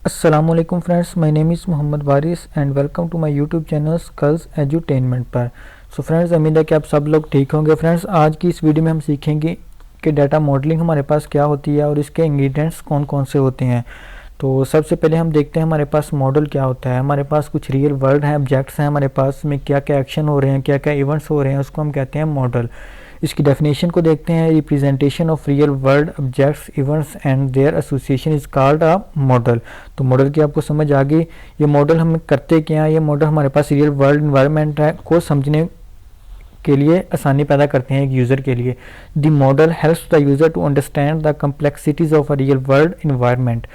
अस्सलामुअलैकुम friends, my name is Mohammad Waris and welcome to my YouTube channel skulls edutainment पर। So friends, उम्मीद है कि आप सब लोग ठीक होंगे। फ्रेंड्स, आज की इस वीडियो में हम सीखेंगे कि डाटा मॉडलिंग हमारे पास क्या होती है और इसके इंग्रेडिएंट्स कौन कौन से होते हैं। तो सबसे पहले हम देखते हैं हमारे पास मॉडल क्या होता है। हमारे पास कुछ रियल वर्ल्ड हैं, ऑब्जेक्ट्स हैं, हमारे पास में क्या क्या एक्शन हो रहे हैं, क्या क्या इवेंट्स हो रहे हैं, उसको हम कहते हैं मॉडल। इसकी डेफिनेशन को देखते हैं। Representation of real world objects events and their association is called a model. तो मॉडल की आपको समझ आ गई। ये मॉडल हम करते क्या है, ये मॉडल हमारे पास रियल वर्ल्ड इन्वायरमेंट है को समझने के लिए आसानी पैदा करते हैं एक यूज़र के लिए। The model helps the user to understand the complexities of a real world environment.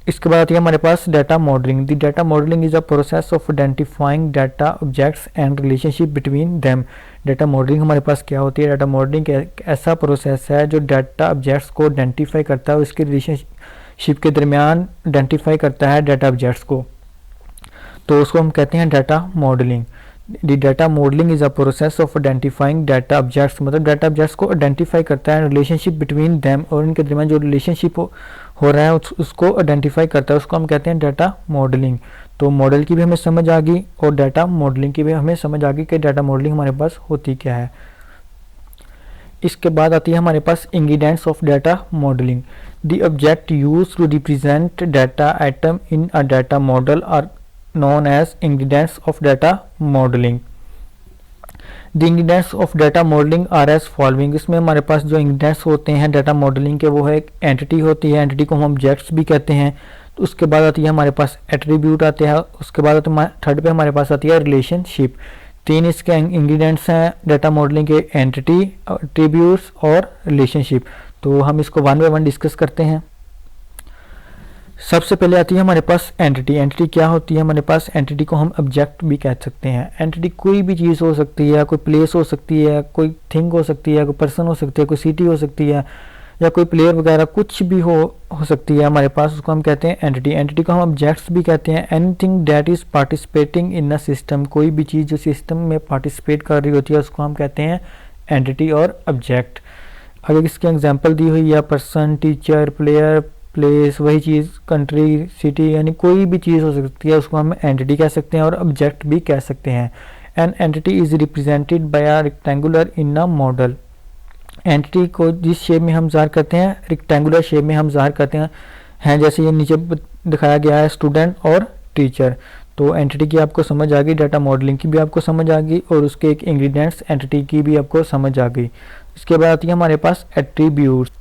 इसके बाद आती है हमारे पास data modelling. The data modelling is a process of identifying data objects and relationship between them. Data modelling हमारे पास क्या होती है? डाटा मॉडलिंग एक ऐसा प्रोसेस है जो डाटा ऑब्जेक्ट्स को आइडेंटिफाई करता है और उसके रिलेशनशिप के दरमियान आइडेंटिफाई करता है डाटा ऑब्जेक्ट्स को, तो उसको हम कहते हैं data modelling. The data modelling is a process of identifying data objects, मतलब डाटा ऑब्जेक्ट्स को आइडेंटिफाई करता है, रिलेशनशिप बिटवीन देम, और इनके दरमियान जो रिलेशनशिप हो रहा है उसको आइडेंटिफाई करता है, उसको हम कहते हैं डाटा मॉडलिंग। तो मॉडल की भी हमें समझ आ गई और डाटा मॉडलिंग की भी हमें समझ आ गई कि डाटा मॉडलिंग हमारे पास होती क्या है। इसके बाद आती है हमारे पास ingredients of data modelling. The object use to represent data item in a data model are known as ingredients of data modeling. The ingredients of data modeling are as following। इसमें हमारे पास जो ingredients होते हैं data modelling के, वो है एक entity होती है, एंटिटी को हम ऑब्जेक्ट्स भी कहते हैं। तो उसके बाद आती है हमारे पास एट्रीब्यूट आते हैं, उसके बाद थर्ड पे हमारे पास आती है रिलेशनशिप। तीन इसके इंग्रेडिएंट्स हैं डाटा मॉडलिंग के, एंटिटी, एट्रीब्यूट्स और रिलेशनशिप। तो हम इसको वन बाय वन डिस्कस करते हैं। सबसे पहले आती है हमारे पास एंटिटी। एंटिटी क्या होती है? हमारे पास एंटिटी को हम ऑब्जेक्ट भी कह सकते हैं। एंटिटी कोई भी चीज़ हो सकती है, कोई प्लेस हो सकती है, कोई थिंग हो सकती है, कोई पर्सन हो सकती है, कोई सिटी हो सकती है, या कोई प्लेयर वगैरह कुछ भी हो सकती है हमारे पास, उसको हम कहते हैं एंटिटी। एंटिटी को हम ऑब्जेक्ट्स भी कहते हैं। Anything that is participating in a system, कोई भी चीज़ जो सिस्टम में पार्टिसिपेट कर रही होती है उसको हम कहते हैं एंटिटी और ऑब्जेक्ट। अगर इसकी एग्जाम्पल दी हुई है पर्सन, टीचर, प्लेयर, प्लेस, वही चीज़, कंट्री, सिटी, यानी कोई भी चीज़ हो सकती है, उसको हम एंटिटी कह सकते हैं और ऑब्जेक्ट भी कह सकते हैं। An entity is represented bye a rectangular in a model. Entity को जिस शेप में हम ज़ाहिर करते हैं, रेक्टेंगुलर शेप में हम ज़ाहिर करते हैं जैसे ये नीचे दिखाया गया है, स्टूडेंट और टीचर। तो एंटिटी की आपको समझ आ गई, डाटा मॉडलिंग की भी आपको समझ आ गई और उसके एक इंग्रेडिएंट्स एंटिटी की भी आपको समझ आ गई। इसके बाद आती है हमारे पास एट्रीब्यूट्स।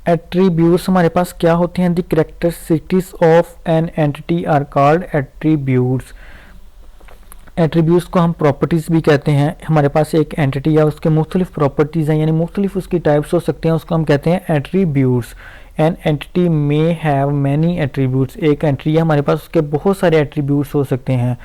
एट्रीब्यूट्स हमारे पास क्या होते हैं? The characteristics of an entity are called attributes. Attributes को हम प्रॉपर्टीज़ भी कहते हैं। हमारे पास एक एंटिटी है, उसके मुख्तलिफ प्रॉपर्टीज़ हैं, यानी मुख्तलिफ उसकी टाइप्स हो सकते हैं, उसको हम कहते हैं attributes. An entity may have many attributes. एक एंटिटी है हमारे पास, उसके बहुत सारे एट्रीब्यूट्स हो सकते हैं।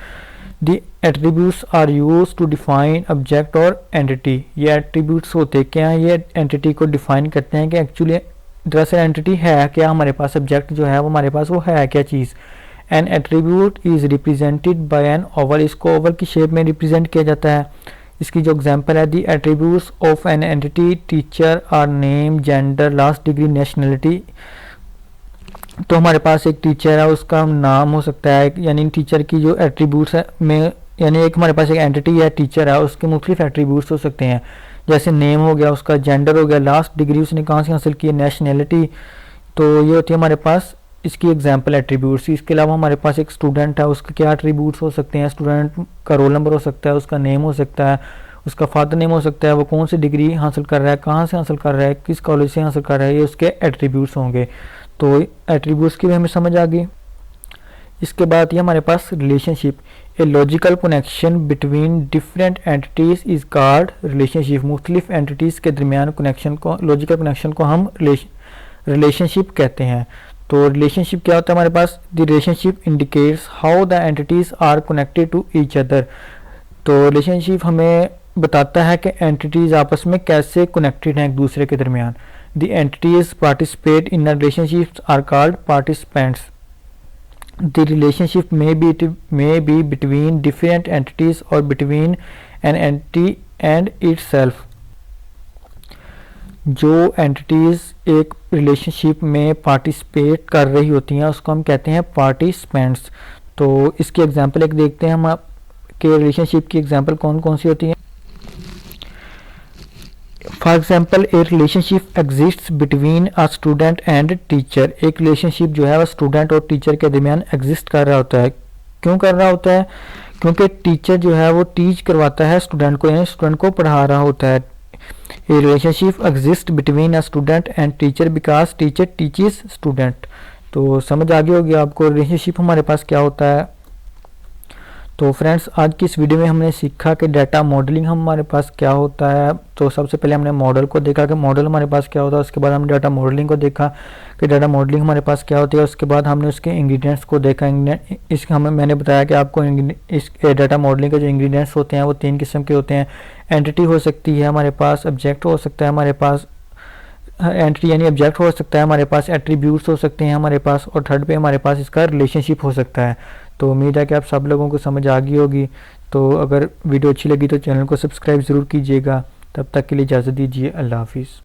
The attributes are used to define object और एंटिटी। ये एट्रीब्यूट्स होते क्या हैं? ये एंटिटी को डिफाइन करते हैं कि एक्चुअली दरअसल एंटिटी है क्या हमारे पास, ऑब्जेक्ट जो है वो हमारे पास वो है क्या चीज़। An attribute is represented by an oval. इसको ओवल की शेप में रिप्रेजेंट किया जाता है। इसकी जो एग्जांपल है, the attributes of an entity teacher are name, gender, last degree, nationality. तो हमारे पास एक टीचर है, उसका नाम हो सकता है, यानी टीचर की जो एट्रीब्यूट्स है में, यानी एक हमारे पास एक एंटिटी है, टीचर है, उसके मुख्तलिफ एट्रीब्यूट्स हो सकते हैं, जैसे नेम हो गया, उसका जेंडर हो गया, लास्ट डिग्री उसने कहाँ से हासिल की है, नेशनैलिटी। तो ये होती है हमारे पास इसकी एग्जांपल एट्रीब्यूट्स। इसके अलावा हमारे पास एक स्टूडेंट है, उसके क्या एट्रीब्यूट्स हो सकते हैं? स्टूडेंट का रोल नंबर हो सकता है, उसका नेम हो सकता है, उसका फादर नेम हो सकता है, वो कौन सी डिग्री हासिल कर रहा है, कहाँ से हासिल कर रहा है, किस कॉलेज से हासिल कर रहा है, ये उसके एट्रीब्यूट्स होंगे। तो एट्रीब्यूट्स की भी हमें समझ आ गई। इसके बाद ये हमारे पास relationship. A logical connection between different entities is called relationship. मुख्तलिफ एंटिटीज़ के दरमियान कनेक्शन को, लॉजिकल कनेक्शन को हम रिलेशनशिप कहते हैं। तो रिलेशनशिप क्या होता है हमारे पास? The relationship indicates how the entities are connected to each other. तो रिलेशनशिप हमें बताता है कि एंटिटीज़ आपस में कैसे कनेक्टेड हैं एक दूसरे के दरमियान। The entities participate in the relationships are called participants. The relationship may be between different entities or between an entity and itself। जो entities एक रिलेशनशिप में पार्टिसिपेट कर रही होती हैं उसको हम कहते हैं पार्टिसिपेंट्स। तो इसकी एग्जांपल एक देखते हैं हम कि रिलेशनशिप की एग्जांपल कौन कौन सी होती हैं। For example A relationship exists between a student and teacher. एक रिलेशनशिप जो है वह स्टूडेंट और टीचर के दरमियान एग्जिस्ट कर रहा होता है। क्यों कर रहा होता है? क्योंकि टीचर जो है वो टीच करवाता है स्टूडेंट को, यानी स्टूडेंट को पढ़ा रहा होता है। ए relationship exist between a student and teacher because teacher teaches student. तो समझ आ गई होगी आपको रिलेशनशिप हमारे पास क्या होता है। तो फ्रेंड्स आज की इस वीडियो में हमने सीखा कि डाटा मॉडलिंग हमारे पास क्या होता है। तो सबसे पहले हमने मॉडल को देखा कि मॉडल हमारे पास क्या होता है, उसके बाद हमने डाटा मॉडलिंग को देखा कि डाटा मॉडलिंग हमारे पास क्या होती है, उसके बाद हमने उसके इंग्रेडिएंट्स को देखा। मैंने बताया कि आपको इस डाटा मॉडलिंग के जो इंग्रेडिएंट्स होते हैं वो 3 किस्म के होते हैं। एंटिटी हो सकती है हमारे पास, ऑब्जेक्ट हो सकता है हमारे पास, एंटिटी यानी ऑब्जेक्ट हो सकता है हमारे पास, एट्रीब्यूट्स हो सकते हैं हमारे पास, और थर्ड पे हमारे पास इसका रिलेशनशिप हो सकता है। तो उम्मीद है कि आप सब लोगों को समझ आ गई होगी। तो अगर वीडियो अच्छी लगी तो चैनल को सब्सक्राइब ज़रूर कीजिएगा। तब तक के लिए इजाज़त दीजिए। अल्लाह हाफिज़।